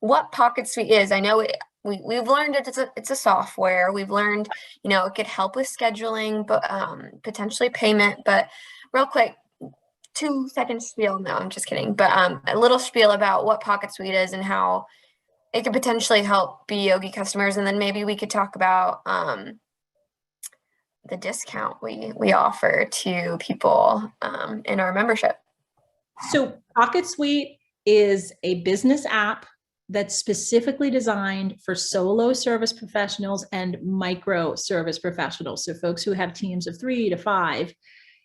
what Pocket Suite is. I know we've learned it's a software. We've learned, it could help with scheduling, but potentially payment. But real quick, 2-second spiel. No, I'm just kidding. But a little spiel about what Pocket Suite is and how it could potentially help BeYogi customers, and then maybe we could talk about the discount we offer to people in our membership. So Pocket Suite is a business app that's specifically designed for solo service professionals and micro service professionals. So folks who have teams of 3 to 5.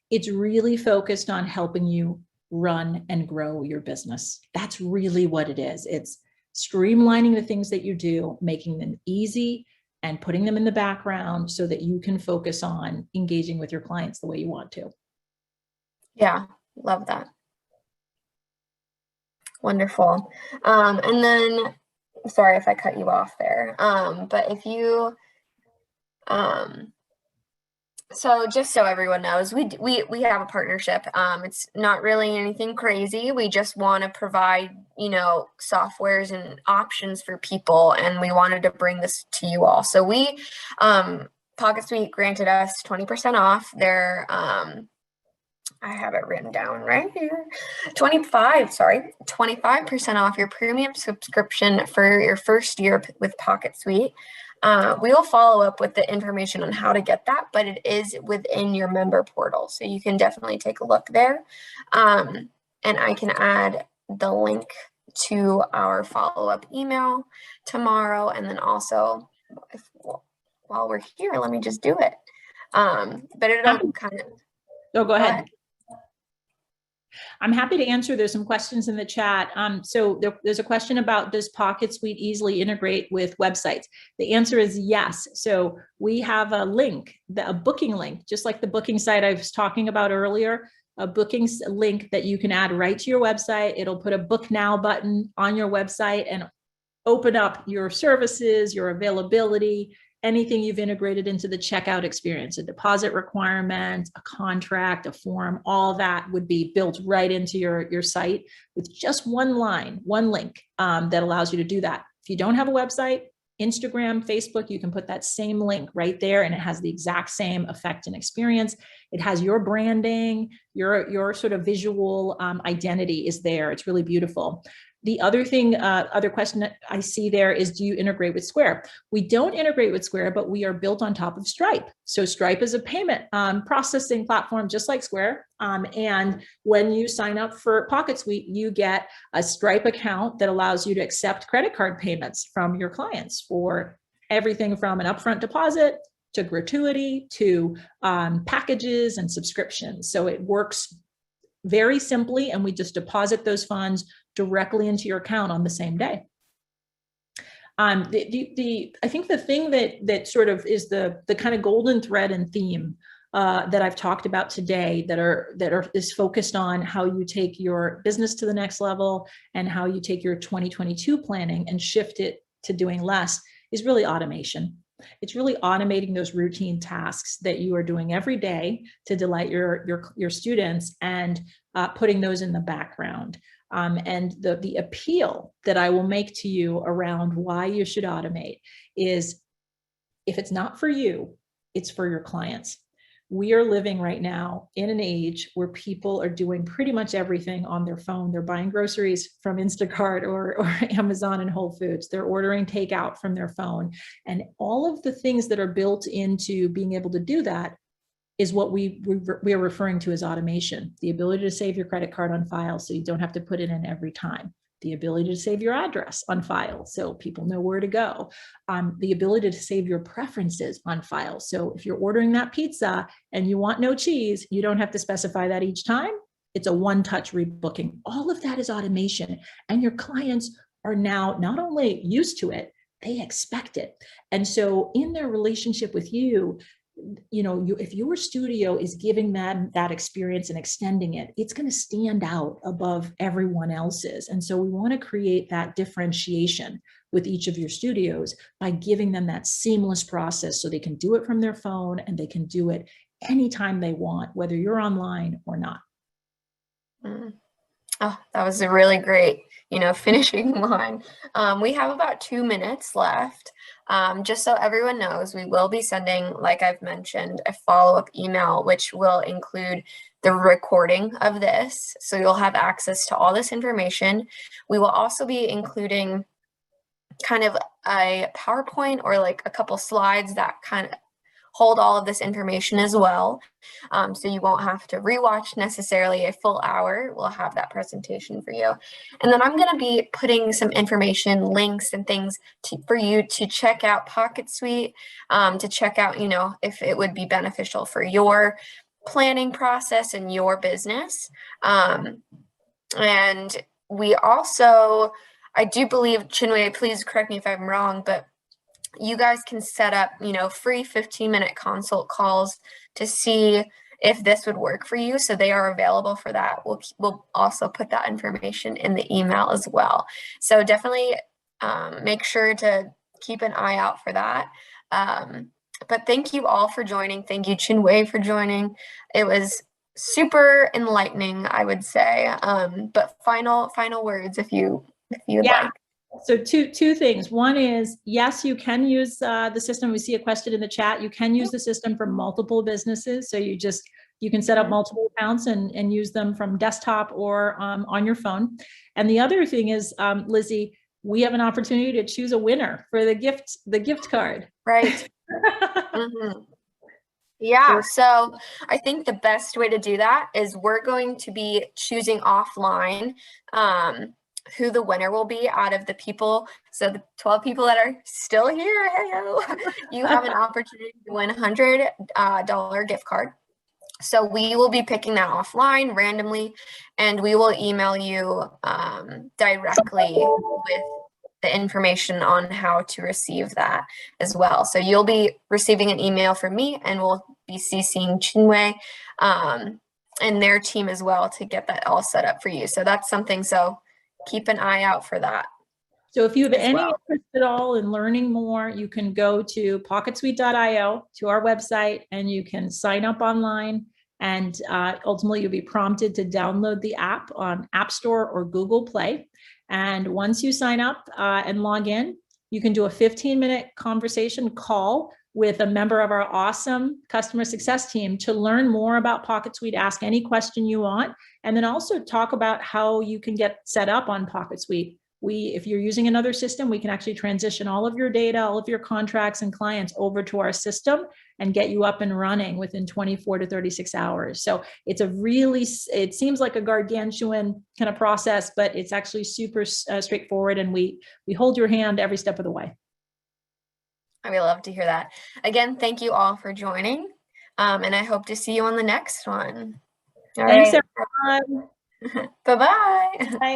It's really focused on helping you run and grow your business. That's really what it is. It's streamlining the things that you do, making them easy, and putting them in the background so that you can focus on engaging with your clients the way you want to. Yeah, love that. Wonderful. And then, sorry if I cut you off there, but if you, so just so everyone knows, we have a partnership. It's not really anything crazy. We just want to provide, softwares and options for people, and we wanted to bring this to you all. So Pocket Suite granted us 20% off their, I have it written down right here. 25% off your premium subscription for your first year with Pocket Suite. We will follow up with the information on how to get that, but it is within your member portal. So you can definitely take a look there. And I can add the link to our follow-up email tomorrow. And then also, while we're here, let me just do it. But it'll kind of... Oh, go ahead. I'm happy to answer. There's some questions in the chat. So there's a question about, does Pocket Suite easily integrate with websites? The answer is yes. So we have a link, a booking link, just like the booking site I was talking about earlier, a booking link that you can add right to your website. It'll put a book now button on your website and open up your services, your availability, anything you've integrated into the checkout experience, a deposit requirement, a contract, a form, all that would be built right into your site with just one line, one link that allows you to do that. If you don't have a website, Instagram, Facebook, you can put that same link right there, and it has the exact same effect and experience. It has your branding, your sort of visual identity is there. It's really beautiful. The other thing, other question that I see there is, do you integrate with Square? We don't integrate with Square, but we are built on top of Stripe. So Stripe is a payment processing platform, just like Square. And when you sign up for Pocket Suite, you get a Stripe account that allows you to accept credit card payments from your clients for everything from an upfront deposit to gratuity to packages and subscriptions. So it works very simply, and we just deposit those funds directly into your account on the same day. I think the thing that sort of is the kind of golden thread and theme that I've talked about today is focused on how you take your business to the next level and how you take your 2022 planning and shift it to doing less is really automation. It's really automating those routine tasks that you are doing every day to delight your students and putting those in the background. And the appeal that I will make to you around why you should automate is, if it's not for you, it's for your clients. we are living right now in an age where people are doing pretty much everything on their phone. They're buying groceries from Instacart or Amazon and Whole Foods. They're ordering takeout from their phone. And all of the things that are built into being able to do that is what we are referring to as automation. The ability to save your credit card on file so you don't have to put it in every time. The ability to save your address on file so people know where to go. The ability to save your preferences on file. So if you're ordering that pizza and you want no cheese, you don't have to specify that each time. It's a one-touch rebooking. All of that is automation. And your clients are now not only used to it, they expect it. And so in their relationship with you, if your studio is giving them that experience and extending it, it's going to stand out above everyone else's. And so we want to create that differentiation with each of your studios by giving them that seamless process so they can do it from their phone and they can do it anytime they want, whether you're online or not. Oh, that was a really great, finishing line. We have about 2 minutes left. Just so everyone knows, we will be sending, like I've mentioned, a follow-up email, which will include the recording of this. So you'll have access to all this information. We will also be including kind of a PowerPoint or like a couple slides that kind of hold all of this information as well. So you won't have to rewatch necessarily a full hour. We'll have that presentation for you. And then I'm going to be putting some information, links and things for you to check out Pocket Suite, to check out, if it would be beneficial for your planning process and your business. And we also, I do believe, Chinwe, please correct me if I'm wrong, but you guys can set up, free 15-minute consult calls to see if this would work for you. So they are available for that. We'll also put that information in the email as well. So definitely make sure to keep an eye out for that. But thank you all for joining. Thank you, Chinwe, for joining. It was super enlightening, I would say. But final words if you'd like. So two things. One is, yes, you can use the system. We see a question in the chat. You can use the system for multiple businesses. So you can set up multiple accounts and use them from desktop or on your phone. And the other thing is, Lizzie, we have an opportunity to choose a winner for the gift card. Right. Mm-hmm. Yeah, so I think the best way to do that is we're going to be choosing offline who the winner will be out of the people. So the 12 people that are still here, you have an opportunity to win $100 gift card. So we will be picking that offline randomly, and we will email you directly with the information on how to receive that as well. So you'll be receiving an email from me, and we'll be CCing Chinwe and their team as well to get that all set up for you. So that's something, so keep an eye out for that. So if you have any interest at all in learning more, you can go to pocketsuite.io, to our website, and you can sign up online. And ultimately, you'll be prompted to download the app on App Store or Google Play. And once you sign up and log in, you can do a 15-minute conversation call with a member of our awesome customer success team to learn more about Pocket Suite, ask any question you want, and then also talk about how you can get set up on Pocket Suite. If you're using another system, we can actually transition all of your data, all of your contracts and clients over to our system and get you up and running within 24 to 36 hours. So it seems like a gargantuan kind of process, but it's actually super straightforward, and we hold your hand every step of the way. I would love to hear that. Again, thank you all for joining, and I hope to see you on the next one. Thanks, everyone. Bye-bye. Bye.